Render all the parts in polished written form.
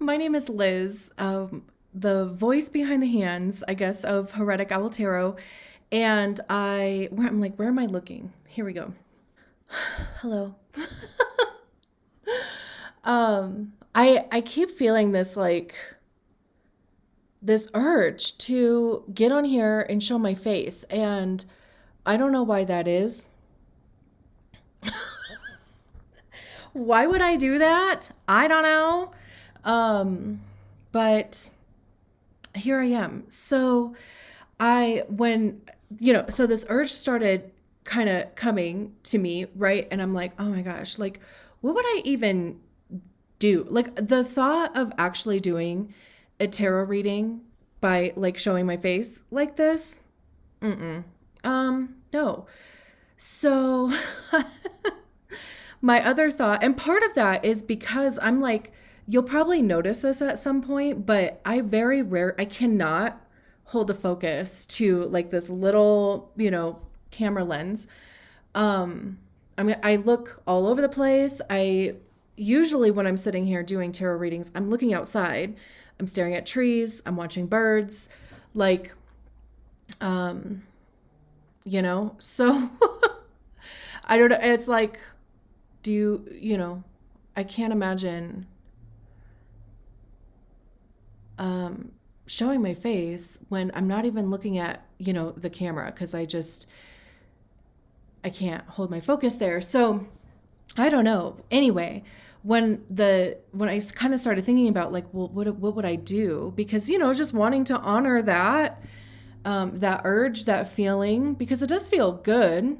My name is Liz, the voice behind the hands, I guess, of Heretic Owl Tarot. And I'm like, where am I looking? Here we go. Hello. I keep feeling this urge to get on here and show my face, and I don't know why that is. Why would I do that? I don't know. Um, but here I am. So when, so this urge started kind of coming to me, right? And I'm like, oh my gosh, like, what would I even do? Like, the thought of actually doing a tarot reading by like showing my face like this, no. So my other thought, and part of that is because I'm like, you'll probably notice this at some point, but I cannot hold the focus to like this little, camera lens. I look all over the place. I usually, when I'm sitting here doing tarot readings, I'm looking outside. I'm staring at trees. I'm watching birds. Like, um, so I don't know. It's like, do I can't imagine um, showing my face when I'm not even looking at, the camera because I can't hold my focus there. So I don't know. Anyway, when I kind of started thinking about like, well, what would I do? Because, just wanting to honor that urge, that feeling, because it does feel good.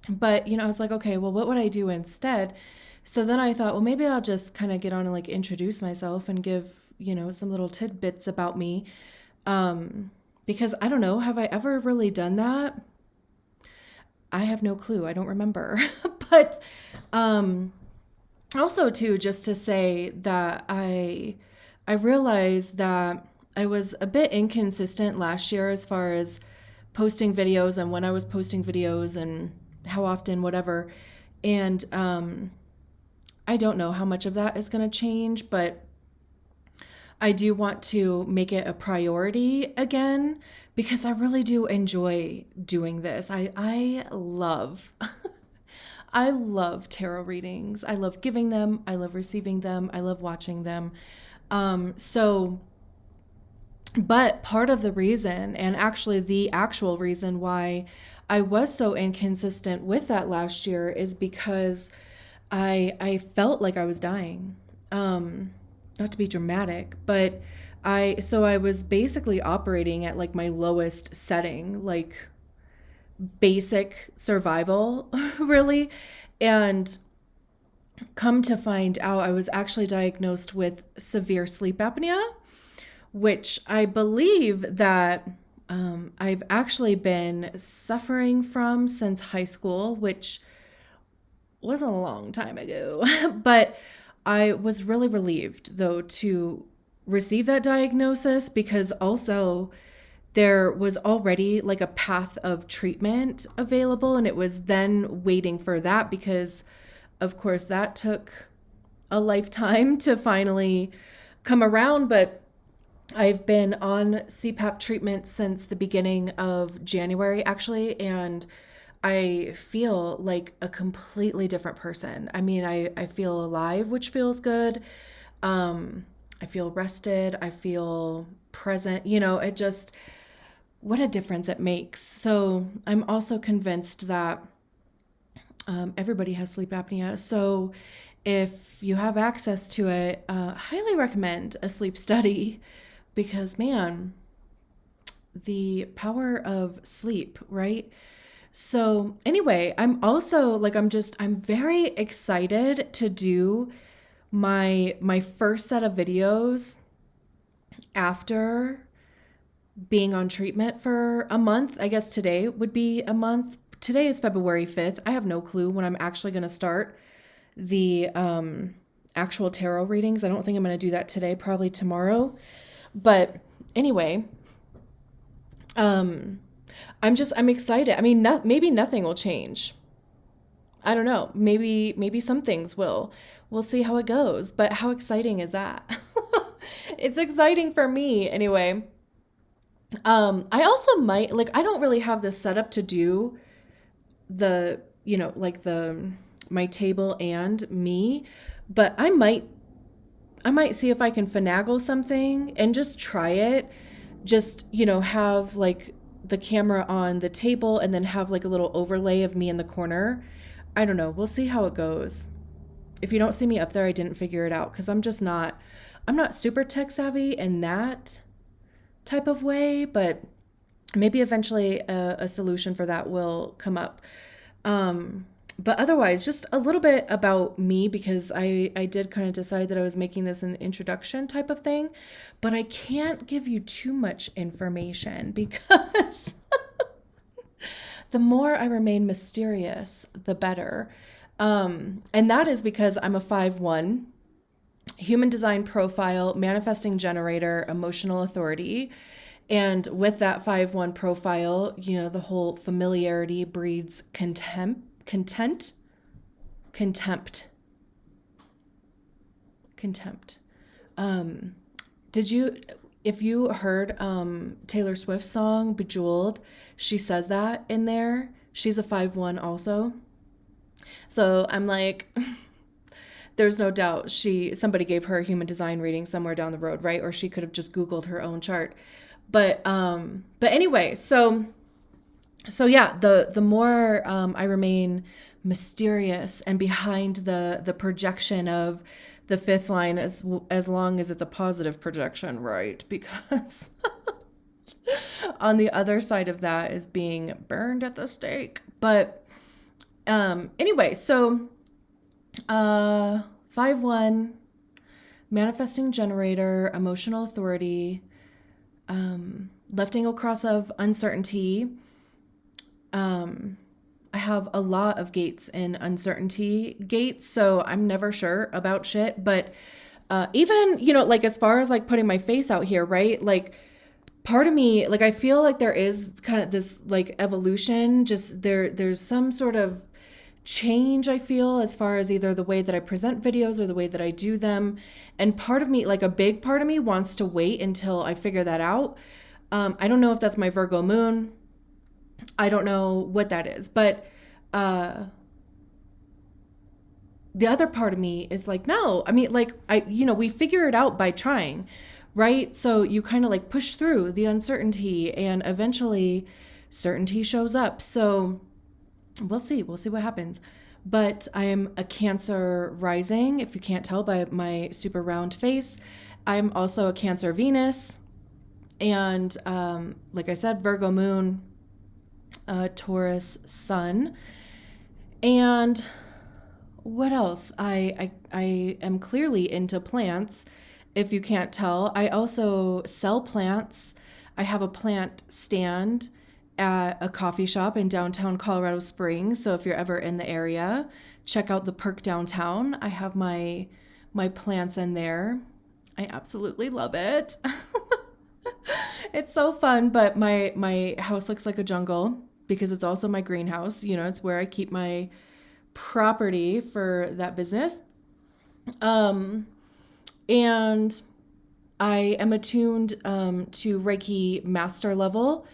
But, I was like, okay, well, what would I do instead? So then I thought, well, maybe I'll just kind of get on and like introduce myself and give, some little tidbits about me. Because I don't know, have I ever really done that? I have no clue. I don't remember. But also too, just to say that I realized that I was a bit inconsistent last year as far as posting videos and when I was posting videos and how often, whatever. And I don't know how much of that is going to change, but I do want to make it a priority again because I really do enjoy doing this. I love I love tarot readings. I love giving them. I love receiving them. I love watching them. So but part of the reason, and actually the actual reason why I was so inconsistent with that last year is because I felt like I was dying. Not to be dramatic, but I was basically operating at like my lowest setting, like basic survival, really. And come to find out, I was actually diagnosed with severe sleep apnea, which I believe that I've actually been suffering from since high school, which was a long time ago. But I was really relieved, though, to receive that diagnosis because also there was already like a path of treatment available, and it was then waiting for that because, of course, that took a lifetime to finally come around. But I've been on CPAP treatment since the beginning of January, actually, and I feel like a completely different person. I mean, I feel alive, which feels good. I feel rested. I feel present. It just, what a difference it makes. So I'm also convinced that everybody has sleep apnea. So if you have access to it, highly recommend a sleep study because, man, the power of sleep, right? So anyway, I'm very excited to do my first set of videos after being on treatment for a month. I guess today would be a month. Today is February 5th. I have no clue when I'm actually going to start the actual tarot readings. I don't think I'm going to do that today, probably tomorrow. But anyway, um, I'm excited. I mean, maybe nothing will change. I don't know. Maybe some things will. We'll see how it goes. But how exciting is that? It's exciting for me anyway. I also might like I don't really have this set up to do the, like the my table and me, but I might see if I can finagle something and just try it. Just, have like the camera on the table and then have like a little overlay of me in the corner. I don't know. We'll see how it goes. If you don't see me up there, I didn't figure it out because I'm not super tech savvy in that type of way, but maybe eventually a solution for that will come up. Um, but otherwise, just a little bit about me because I did kind of decide that I was making this an introduction type of thing, but I can't give you too much information because the more I remain mysterious, the better. And that is because I'm a 5-1 human design profile, manifesting generator, emotional authority. And with that 5-1 profile, the whole familiarity breeds contempt. Um, did you, if you heard Taylor Swift's song, Bejeweled, she says that in there. She's a 5-1 also. So I'm like, there's no doubt somebody gave her a human design reading somewhere down the road, right? Or she could have just Googled her own chart. But anyway, so yeah, the more I remain mysterious and behind the projection of the fifth line, as long as it's a positive projection, right? Because on the other side of that is being burned at the stake. But anyway, so 5-1, manifesting generator, emotional authority, left angle cross of uncertainty. I have a lot of gates in uncertainty gates, so I'm never sure about shit. But even, like as far as like putting my face out here, right? Like part of me, like I feel like there is kind of this like evolution, just there's some sort of change I feel as far as either the way that I present videos or the way that I do them. And part of me, like a big part of me wants to wait until I figure that out. I don't know if that's my Virgo moon. I don't know what that is, but the other part of me is like, no, I mean, like we figure it out by trying, right? So you kind of like push through the uncertainty and eventually certainty shows up. So we'll see what happens. But I am a Cancer rising, if you can't tell by my super round face. I'm also a Cancer Venus. And like I said, Virgo moon, Taurus sun. And what else? I am clearly into plants, if you can't tell. I also sell plants. I have a plant stand at a coffee shop in downtown Colorado Springs. So if you're ever in the area, check out the Perk downtown. I have my plants in there. I absolutely love it. It's so fun, but my house looks like a jungle because it's also my greenhouse. It's where I keep my property for that business. And I am attuned to Reiki master level.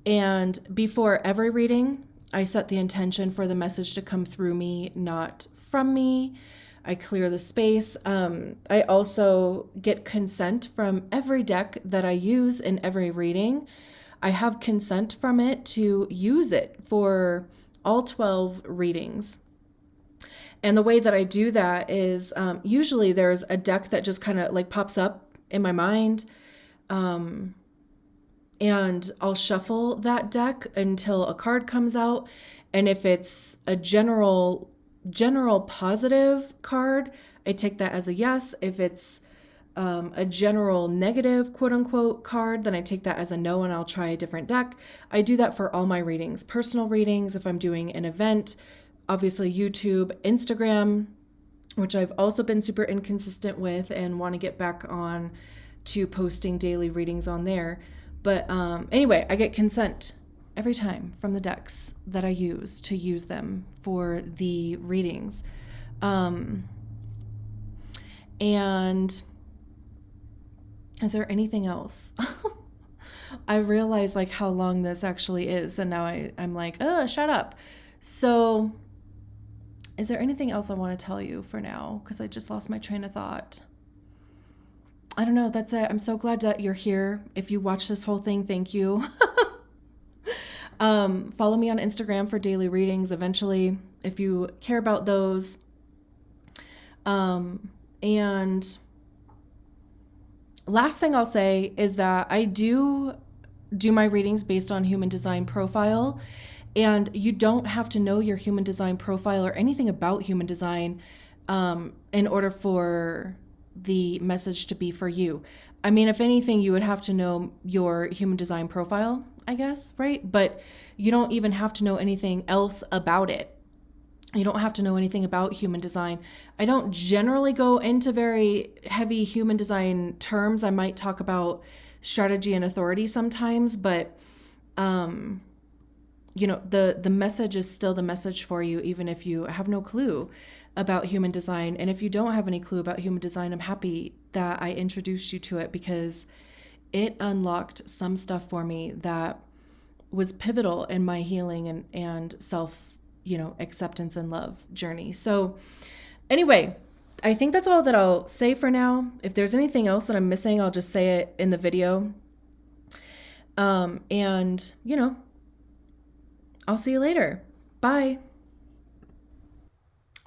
And before every reading, I set the intention for the message to come through me, not from me. I clear the space. I also get consent from every deck that I use in every reading. I have consent from it to use it for all 12 readings. And the way that I do that is usually there's a deck that just kind of like pops up in my mind. And I'll shuffle that deck until a card comes out. And if it's a general positive card, I take that as a yes. If it's a general negative, quote unquote, card, then I take that as a no and I'll try a different deck. I do that for all my readings, personal readings, if I'm doing an event, obviously YouTube, Instagram, which I've also been super inconsistent with and want to get back on to posting daily readings on there. But anyway, I get consent every time from the decks that I use to use them for the readings. And Is there anything else? I realize like how long this actually is, and now I'm like, shut up. So is there anything else I want to tell you for now? Because I just lost my train of thought. I don't know. That's it. I'm so glad that you're here. If you watch this whole thing, thank you. Follow me on Instagram for daily readings eventually, if you care about those. And last thing I'll say is that I do my readings based on human design profile. And you don't have to know your human design profile or anything about human design in order for the message to be for you. I mean, if anything, you would have to know your human design profile, I guess, right? But you don't even have to know anything else about it. You don't have to know anything about human design. I don't generally go into very heavy human design terms. I might talk about strategy and authority sometimes, but the message is still the message for you, even if you have no clue about human design. And if you don't have any clue about human design, I'm happy that I introduced you to it, because it unlocked some stuff for me that was pivotal in my healing and self, acceptance and love journey. So anyway, I think that's all that I'll say for now. If there's anything else that I'm missing, I'll just say it in the video. And I'll see you later. Bye.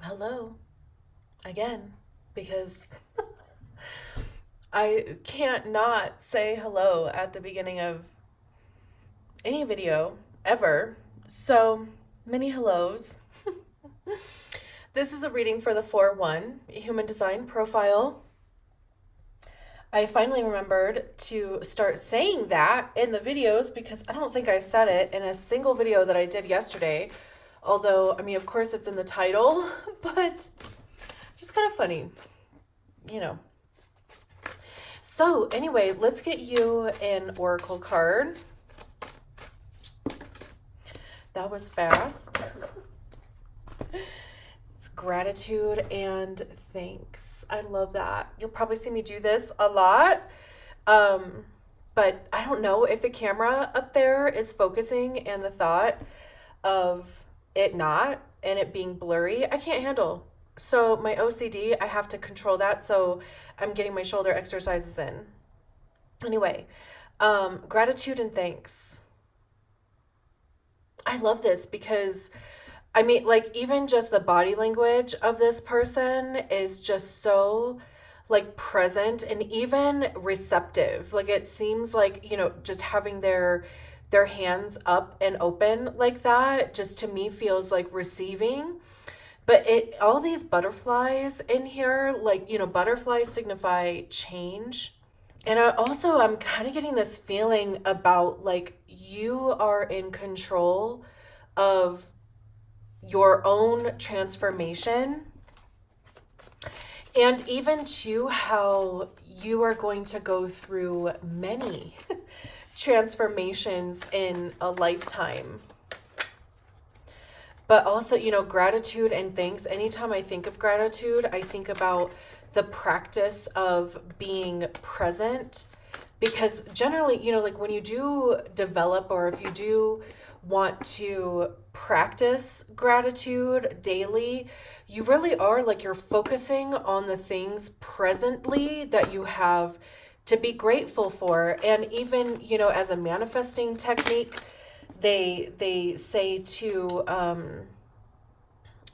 Hello again, because I can't not say hello at the beginning of any video ever. So many hellos. This is a reading for the 4-1 human design profile. I finally remembered to start saying that in the videos, because I don't think I said it in a single video that I did yesterday. Although, I mean, of course it's in the title, but just kind of funny, So anyway, let's get you an oracle card. That was fast. It's gratitude and thanks. I love that. You'll probably see me do this a lot. But I don't know if the camera up there is focusing, and the thought of it not and it being blurry, I can't handle. So my OCD, I have to control that. So I'm getting my shoulder exercises in. Anyway, gratitude and thanks. I love this because, I mean, like, even just the body language of this person is just so, like, present and even receptive. Like, it seems like, just having their hands up and open like that, just to me feels like receiving. But all these butterflies in here, like, butterflies signify change. And I'm kind of getting this feeling about, like, you are in control of your own transformation, and even too how you are going to go through many transformations in a lifetime. But also, gratitude and thanks. Anytime I think of gratitude, I think about the practice of being present, because generally, like, when you do develop, or if you do want to practice gratitude daily, you really are, like, you're focusing on the things presently that you have to be grateful for. And even, as a manifesting technique, they say to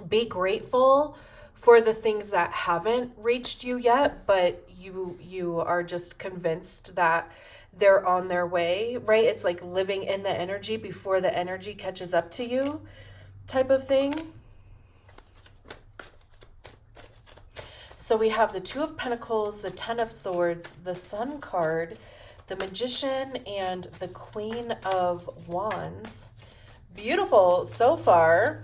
be grateful for the things that haven't reached you yet, but you are just convinced that they're on their way, right? It's like living in the energy before the energy catches up to you, type of thing. So we have the Two of Pentacles, the Ten of Swords, the Sun card, the Magician, and the Queen of Wands. Beautiful so far.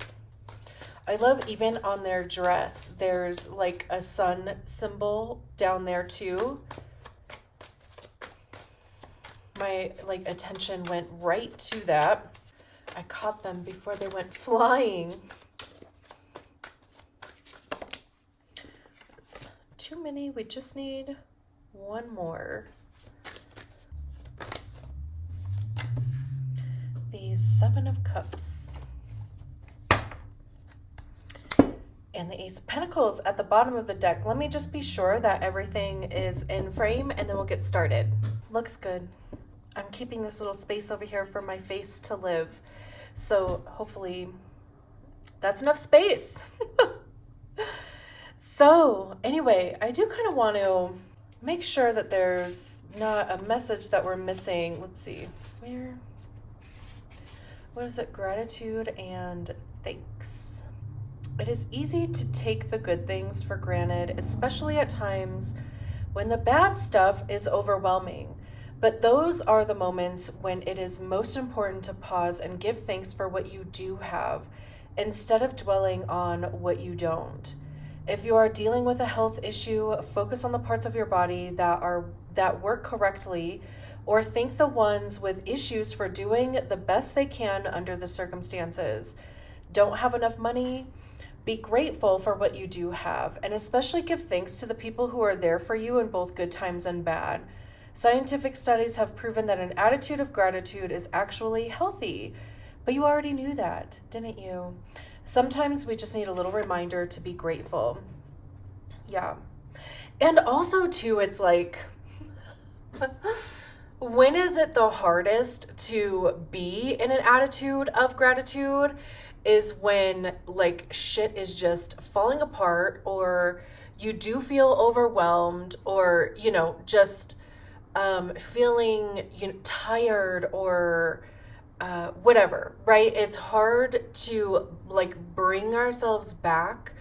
I love, even on their dress, there's like a sun symbol down there too. My attention went right to that. I caught them before they went flying. It's too many. We just need one more. Seven of Cups. And the Ace of Pentacles at the bottom of the deck. Let me just be sure that everything is in frame and then we'll get started. Looks good. I'm keeping this little space over here for my face to live. So hopefully that's enough space. So anyway, I do kind of want to make sure that there's not a message that we're missing. Let's see. What is it? Gratitude and thanks. It is easy to take the good things for granted, especially at times when the bad stuff is overwhelming. But those are the moments when it is most important to pause and give thanks for what you do have, instead of dwelling on what you don't. If you are dealing with a health issue, focus on the parts of your body that work correctly, or thank the ones with issues for doing the best they can under the circumstances. Don't have enough money? Be grateful for what you do have, and especially give thanks to the people who are there for you in both good times and bad. Scientific studies have proven that an attitude of gratitude is actually healthy, but you already knew that, didn't you? Sometimes we just need a little reminder to be grateful. Yeah. And also, too, it's like, when is it the hardest to be in an attitude of gratitude? Is when like shit is just falling apart, or you do feel overwhelmed, or just feeling tired, or whatever, right? It's hard to like bring ourselves back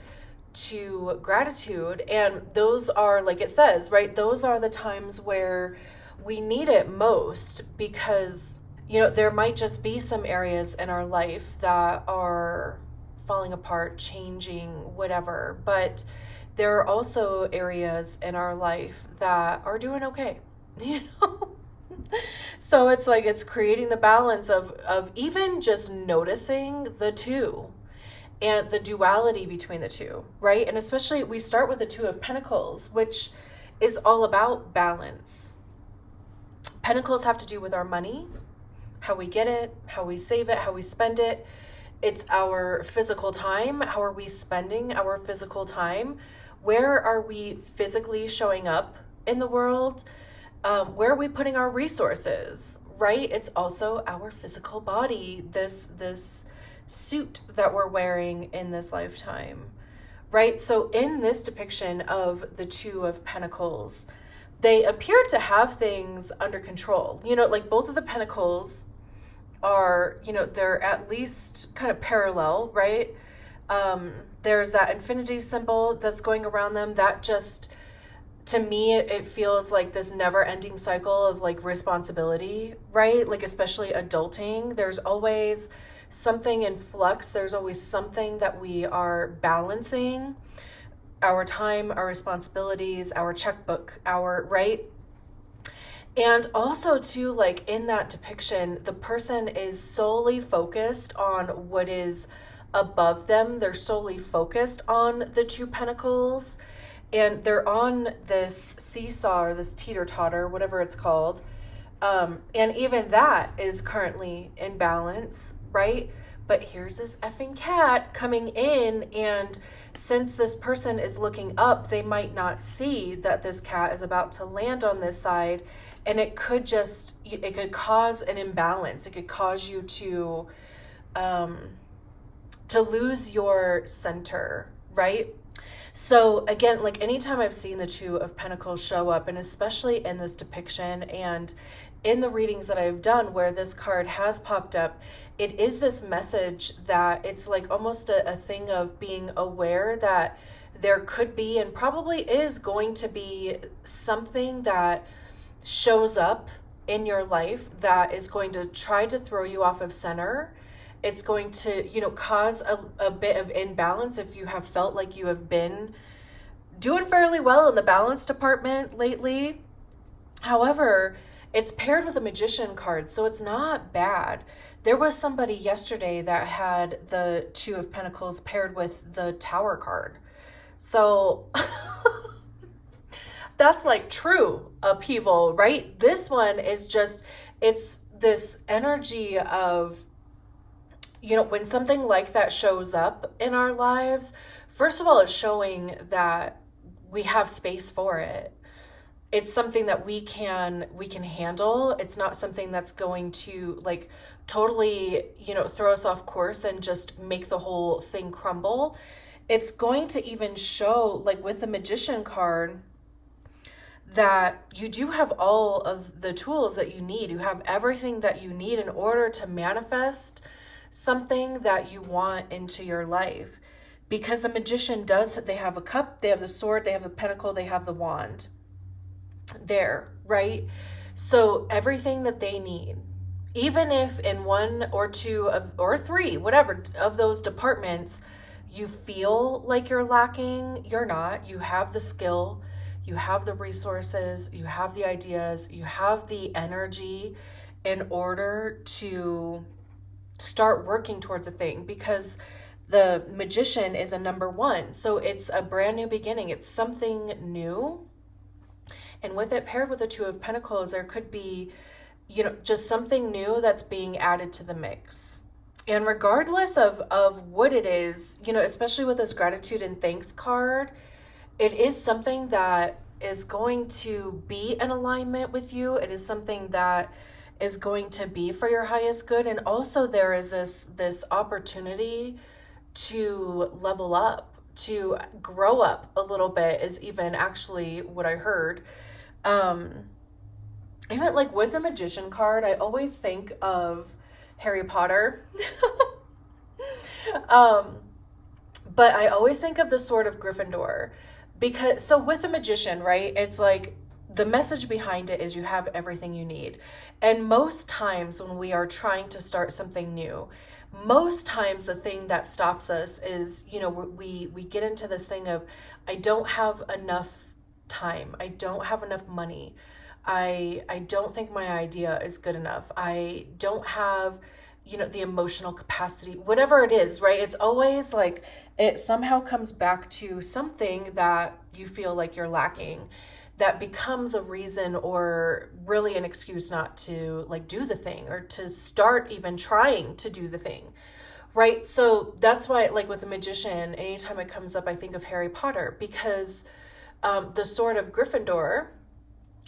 to gratitude, and those are, like it says, right, those are the times where we need it most, because there might just be some areas in our life that are falling apart, changing, whatever. But there are also areas in our life that are doing okay, So it's like, it's creating the balance of even just noticing the two and the duality between the two, right? And especially we start with the Two of Pentacles, which is all about balance. Pentacles have to do with our money, how we get it, how we save it, how we spend it. It's our physical time. How are we spending our physical time? Where are we physically showing up in the world? Where are we putting our resources, right? It's also our physical body, this suit that we're wearing in this lifetime, right? So in this depiction of the Two of Pentacles, they appear to have things under control. Like both of the Pentacles are, they're at least kind of parallel, right? There's that infinity symbol that's going around them. That just, to me, it feels like this never-ending cycle of like responsibility, right? Like especially adulting. There's always something in flux. There's always something that we are balancing. Our time, our responsibilities, our checkbook, right? And also too, like in that depiction, the person is solely focused on what is above them. They're solely focused on the Two Pentacles, and they're on this seesaw or this teeter-totter, whatever it's called. And even that is currently in balance, right? But here's this effing cat coming in, and since this person is looking up, they might not see that this cat is about to land on this side, and it could cause an imbalance. It could cause you to lose your center, right? So again, like anytime I've seen the Two of Pentacles show up, and especially in this depiction and in the readings that I've done where this card has popped up, it is this message that it's like almost a thing of being aware that there could be, and probably is going to be, something that shows up in your life that is going to try to throw you off of center. It's going to, cause a bit of imbalance if you have felt like you have been doing fairly well in the balance department lately. However, it's paired with a Magician card, so it's not bad. There was somebody yesterday that had the Two of Pentacles paired with the Tower card. So that's like true upheaval, right? This one is just, it's this energy of when something like that shows up in our lives, first of all, it's showing that we have space for it. It's something that we can handle. It's not something that's going to like totally, throw us off course and just make the whole thing crumble. It's going to even show, like with the Magician card, that you do have all of the tools that you need. You have everything that you need in order to manifest something that you want into your life. Because the Magician they have a cup, they have the sword, they have the pentacle, they have the wand there, right? So everything that they need, even if in one or two or three, whatever of those departments, you feel like you're lacking, you're not. You have the skill, you have the resources, you have the ideas, you have the energy in order to start working towards a thing, because the Magician is a number one. So it's a brand new beginning. It's something new. And with it paired with the Two of Pentacles, there could be, just something new that's being added to the mix. And regardless of what it is, especially with this gratitude and thanks card, it is something that is going to be in alignment with you. It is something that is going to be for your highest good. And also there is this opportunity to level up, to grow up a little bit, is even actually what I heard. Even like with the Magician card, I always think of Harry Potter. But I always think of the Sword of Gryffindor, because so with the Magician, right, it's like the message behind it is you have everything you need. And most times when we are trying to start something new, most times the thing that stops us is, we get into this thing of, I don't have enough time, I don't have enough money, I don't think my idea is good enough, I don't have, the emotional capacity, whatever it is, right? It's always like it somehow comes back to something that you feel like you're lacking, that becomes a reason or really an excuse not to like do the thing or to start even trying to do the thing, right? So that's why, like with the Magician, anytime it comes up, I think of Harry Potter, because the Sword of Gryffindor,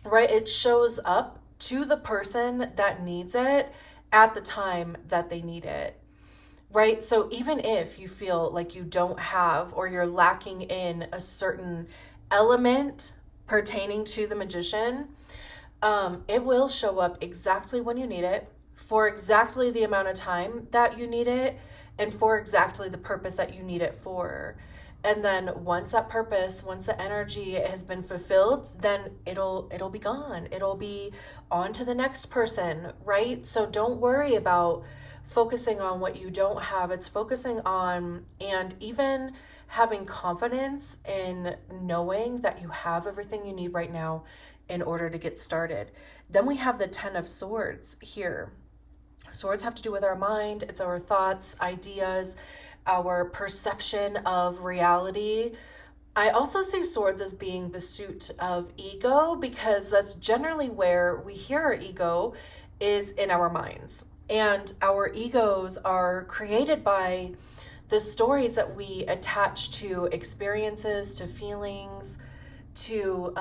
right, it shows up to the person that needs it at the time that they need it, right? So even if you feel like you don't have, or you're lacking in a certain element pertaining to the Magician, it will show up exactly when you need it, for exactly the amount of time that you need it, and for exactly the purpose that you need it for. And then once the energy has been fulfilled, then it'll be gone. It'll be on to the next person, right? So don't worry about focusing on what you don't have. It's focusing on, and even having confidence in knowing that you have everything you need right now in order to get started. Then we have the Ten of Swords here. Swords have to do with our mind. It's our thoughts, ideas, our perception of reality. I also see swords as being the suit of ego, because that's generally where we hear our ego is in our minds. And our egos are created by the stories that we attach to experiences, to feelings, to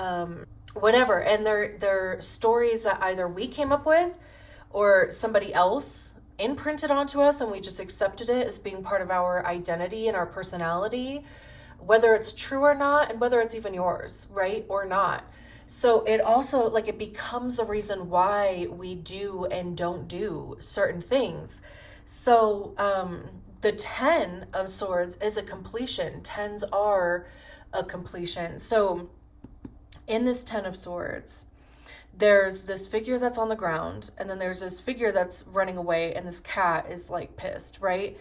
whatever. And they're stories that either we came up with or somebody else imprinted onto us, and we just accepted it as being part of our identity and our personality, whether it's true or not, and whether it's even yours, right, or not. So it also, like, it becomes the reason why we do and don't do certain things. So the Ten of Swords is a completion. Tens are a completion. So in this Ten of Swords, there's this figure that's on the ground, and then there's this figure that's running away, and this cat is like pissed, right?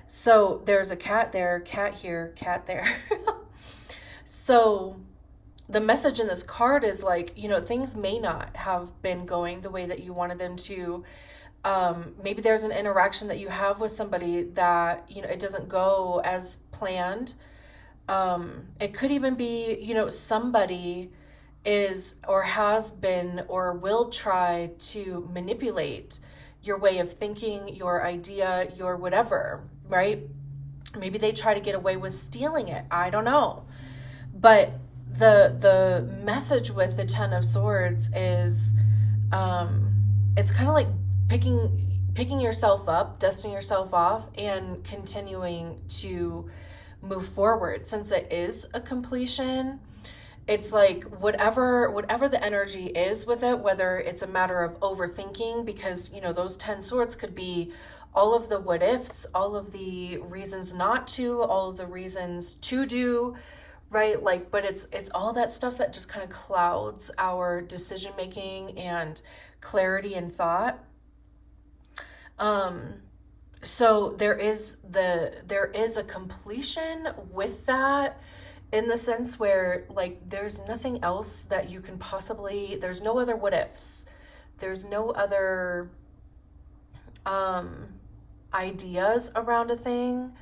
So there's a cat there, cat here, cat there. So the message in this card is like, things may not have been going the way that you wanted them to. Maybe there's an interaction that you have with somebody that, it doesn't go as planned. It could even be, somebody is or has been or will try to manipulate your way of thinking, your idea, your whatever, right? Maybe they try to get away with stealing it. I don't know. But the message with the Ten of Swords is it's kind of like picking yourself up, dusting yourself off, and continuing to move forward. Since it is a completion, it's like whatever the energy is with it, whether it's a matter of overthinking, because those 10 swords could be all of the what ifs, all of the reasons not to, all of the reasons to do, right? Like, but it's all that stuff that just kind of clouds our decision making and clarity and thought. So there is a completion with that, in the sense where, like, there's nothing else that you can possibly, there's no other what ifs, there's no other ideas around a thing,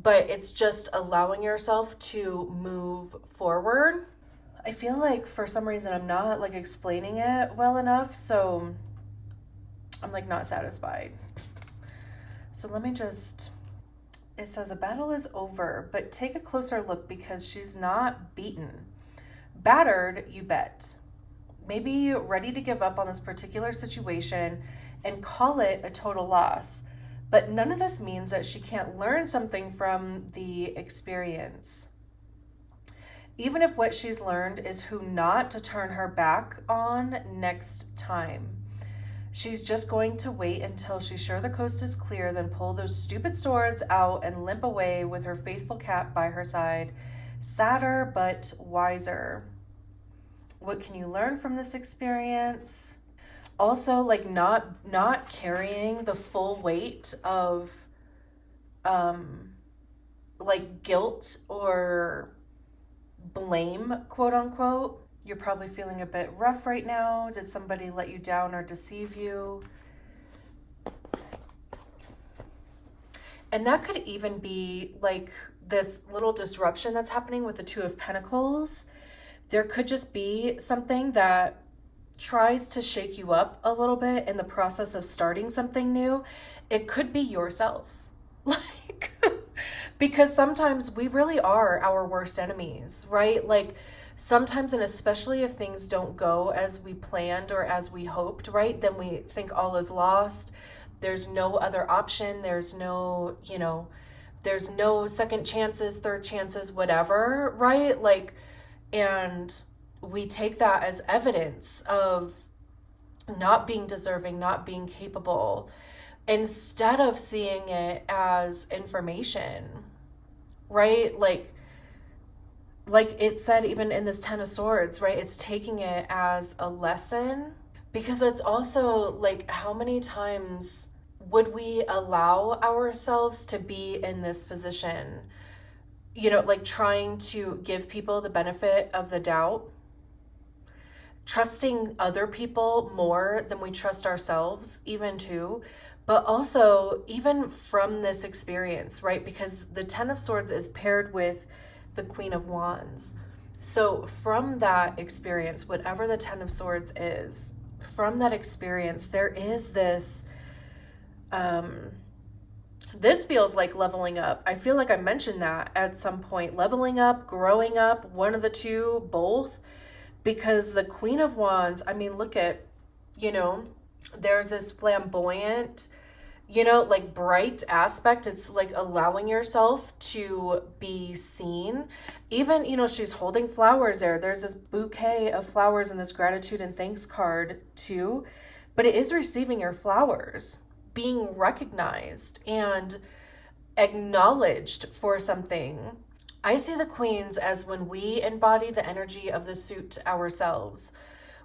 but it's just allowing yourself to move forward. I feel like for some reason I'm not like explaining it well enough, so I'm like not satisfied. So let me just, it says a battle is over, but take a closer look because she's not beaten. Battered, you bet. Maybe ready to give up on this particular situation and call it a total loss. But none of this means that she can't learn something from the experience. Even if what she's learned is who not to turn her back on next time. She's just going to wait until she's sure the coast is clear, then pull those stupid swords out and limp away with her faithful cat by her side. Sadder, but wiser. What can you learn from this experience? Also, like not carrying the full weight of like guilt or blame, quote unquote. You're probably feeling a bit rough right now. Did somebody let you down or deceive you? And that could even be like this little disruption that's happening with the Two of Pentacles. There could just be something that tries to shake you up a little bit in the process of starting something new. It could be yourself. Like, because sometimes we really are our worst enemies, right? Like, sometimes, and especially if things don't go as we planned or as we hoped, right? Then we think all is lost. There's no other option. There's no, there's no second chances, third chances, whatever, right? Like, and we take that as evidence of not being deserving, not being capable, instead of seeing it as information, right? Like it said, even in this Ten of Swords, right? It's taking it as a lesson, because it's also like, how many times would we allow ourselves to be in this position? Like trying to give people the benefit of the doubt, trusting other people more than we trust ourselves, even too. But also, even from this experience, right? Because the Ten of Swords is paired with the Queen of Wands. So from that experience, whatever the Ten of Swords is, from that experience, there is this, this feels like leveling up. I feel like I mentioned that at some point, leveling up, growing up, one of the two, both, because the Queen of Wands, I mean, look at, there's this flamboyant, like bright aspect. It's like allowing yourself to be seen. Even, she's holding flowers there. There's this bouquet of flowers in this gratitude and thanks card too. But it is receiving your flowers, being recognized and acknowledged for something. I see the queens as when we embody the energy of the suit ourselves.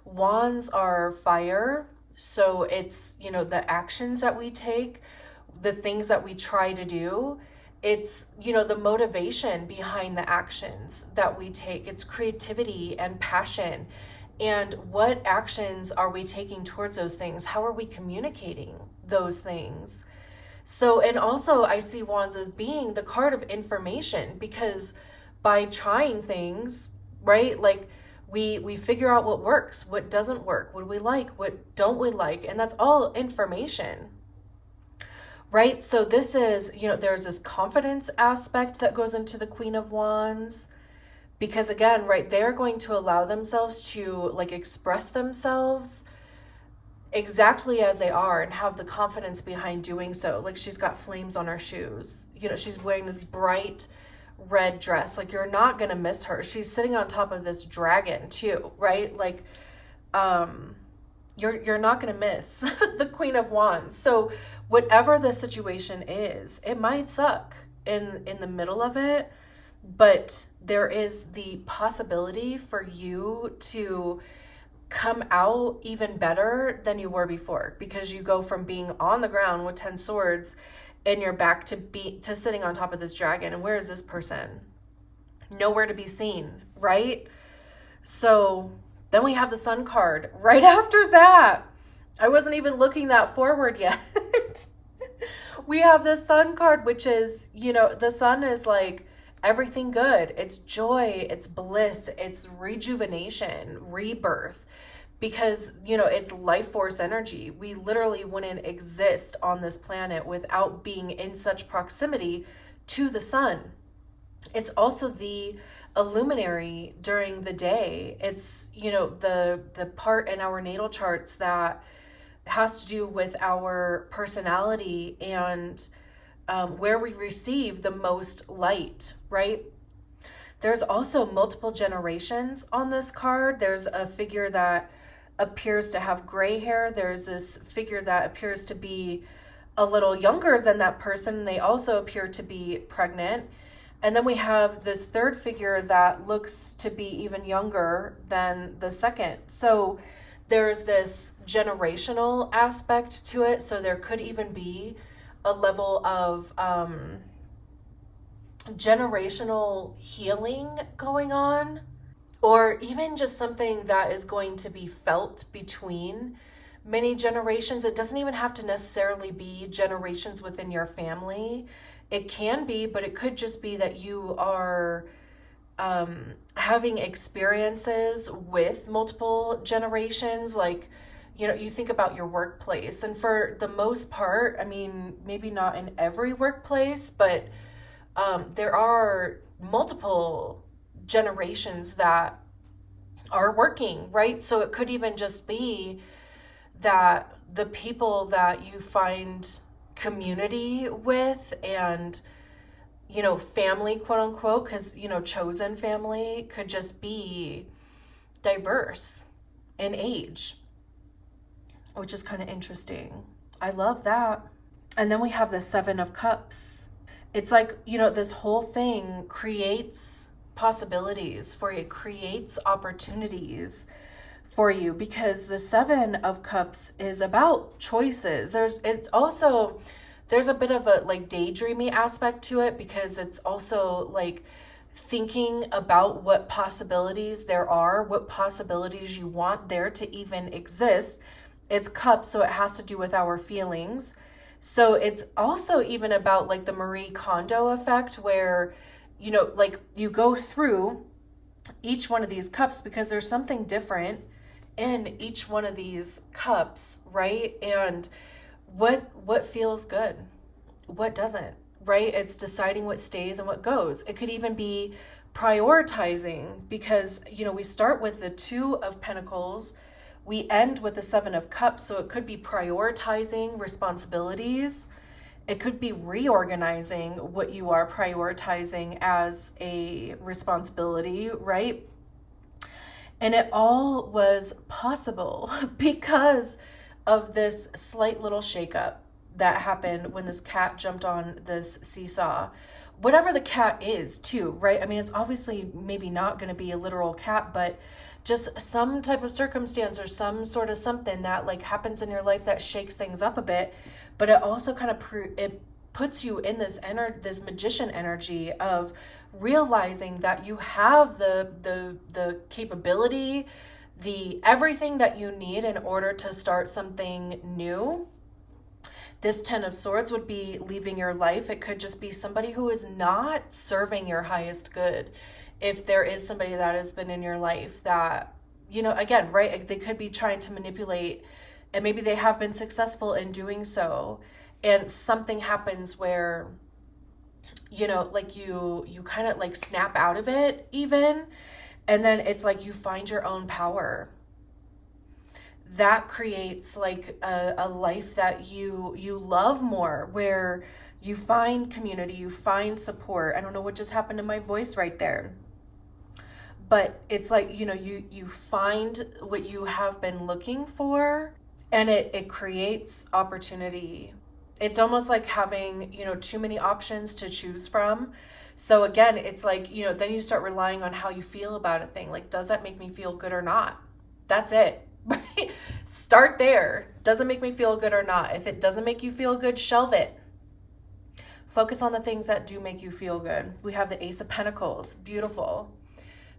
Wands are fire. So it's, the actions that we take, the things that we try to do. It's, the motivation behind the actions that we take. It's creativity and passion. And what actions are we taking towards those things? How are we communicating those things? So, and also I see Wands as being the card of information, because by trying things, right? Like We figure out what works, what doesn't work, what do we like, what don't we like, and that's all information. Right? So this is, there's this confidence aspect that goes into the Queen of Wands. Because again, right, they're going to allow themselves to like express themselves exactly as they are and have the confidence behind doing so. Like she's got flames on her shoes. She's wearing this bright red dress. Like you're not going to miss her. She's sitting on top of this dragon too, right? Like you're not going to miss the Queen of Wands. So whatever the situation is, it might suck in the middle of it, but there is the possibility for you to come out even better than you were before, because you go from being on the ground with 10 swords in your back to sitting on top of this dragon. And where is this person? Nowhere to be seen, right? So then we have the Sun card right after that. I wasn't even looking that forward yet. We have the Sun card, which is, the Sun is like everything good. It's joy, it's bliss, it's rejuvenation, rebirth, because, it's life force energy. We literally wouldn't exist on this planet without being in such proximity to the sun. It's also the illuminary during the day. It's, the part in our natal charts that has to do with our personality and where we receive the most light, right? There's also multiple generations on this card. There's a figure that appears to have gray hair. There's this figure that appears to be a little younger than that person. They also appear to be pregnant. And then we have this third figure that looks to be even younger than the second. So there's this generational aspect to it. So there could even be a level of generational healing going on, or even just something that is going to be felt between many generations. It doesn't even have to necessarily be generations within your family. It can be, but it could just be that you are having experiences with multiple generations. Like, you think about your workplace, and for the most part, I mean, maybe not in every workplace, but there are multiple generations that are working, right? So it could even just be that the people that you find community with and, family, quote unquote, because, chosen family could just be diverse in age, which is kind of interesting. I love that. And then we have the Seven of Cups. It's like, this whole thing creates possibilities for you, creates opportunities for you, because the Seven of Cups is about choices. There's a bit of a like daydreamy aspect to it, because it's also like thinking about what possibilities there are, what possibilities you want there to even exist. It's cups, so it has to do with our feelings. So it's also even about like the Marie Kondo effect, where, like you go through each one of these cups because there's something different in each one of these cups, right? And what feels good, what doesn't, right? It's deciding what stays and what goes. It could even be prioritizing, because, we start with the Two of Pentacles, we end with the Seven of Cups, so it could be prioritizing responsibilities. It could be reorganizing what you are prioritizing as a responsibility, right? And it all was possible because of this slight little shakeup that happened when this cat jumped on this seesaw. Whatever the cat is too, right? I mean, it's obviously maybe not going to be a literal cat, but just some type of circumstance or some sort of something that like happens in your life that shakes things up a bit. But it also kind of it puts you in this this magician energy of realizing that you have the capability, the everything that you need in order to start something new. This Ten of Swords would be leaving your life. It could just be somebody who is not serving your highest good. if there is somebody that has been in your life that, again, right, they could be trying to manipulate, and maybe they have been successful in doing so, and something happens where, like you kind of like snap out of it even, and then it's like you find your own power. That creates like a life that you love more, where you find community, you find support. I don't know what just happened to my voice right there, but it's like, you find what you have been looking for, and it creates opportunity. It's almost like having, too many options to choose from. So again, it's like, then you start relying on how you feel about a thing. Like, does that make me feel good or not? That's it. Right? Start there. Does it make me feel good or not? If it doesn't make you feel good, shelve it. Focus on the things that do make you feel good. We have the Ace of Pentacles. Beautiful.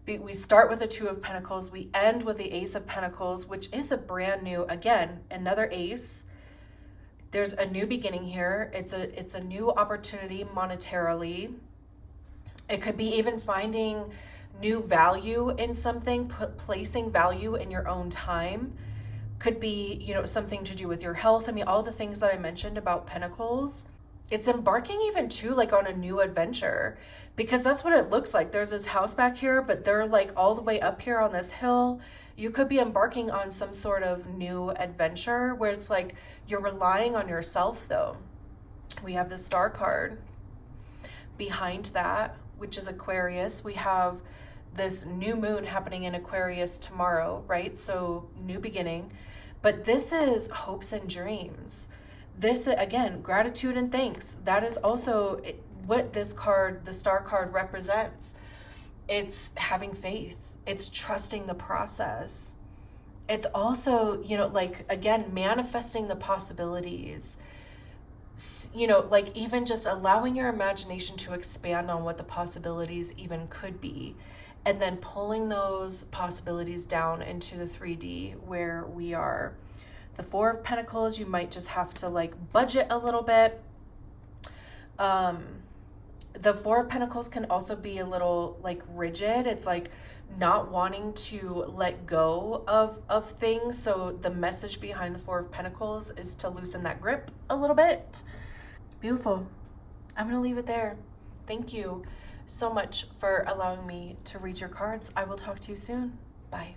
We start with the Two of Pentacles. We end with the Ace of Pentacles, which is a brand new, again, another ace. There's a new beginning here. It's a new opportunity monetarily. It could be even finding new value in something, placing value in your own time. Could be, something to do with your health. I mean, all the things that I mentioned about Pentacles. It's embarking even too, like on a new adventure, because that's what it looks like. There's this house back here, but they're like all the way up here on this hill. You could be embarking on some sort of new adventure where it's like you're relying on yourself though. We have the Star card behind that, which is Aquarius. We have this new moon happening in Aquarius tomorrow, right? So new beginning, but this is hopes and dreams. This, again, gratitude and thanks. That is also what this card, the Star card, represents. It's having faith. It's trusting the process. It's also, like, again, manifesting the possibilities. Like even just allowing your imagination to expand on what the possibilities even could be, and then pulling those possibilities down into the 3D where we are. The Four of Pentacles, you might just have to like budget a little bit. The Four of Pentacles can also be a little like rigid. It's like not wanting to let go of things. So the message behind the Four of Pentacles is to loosen that grip a little bit. Beautiful. I'm going to leave it there. Thank you so much for allowing me to read your cards. I will talk to you soon. Bye.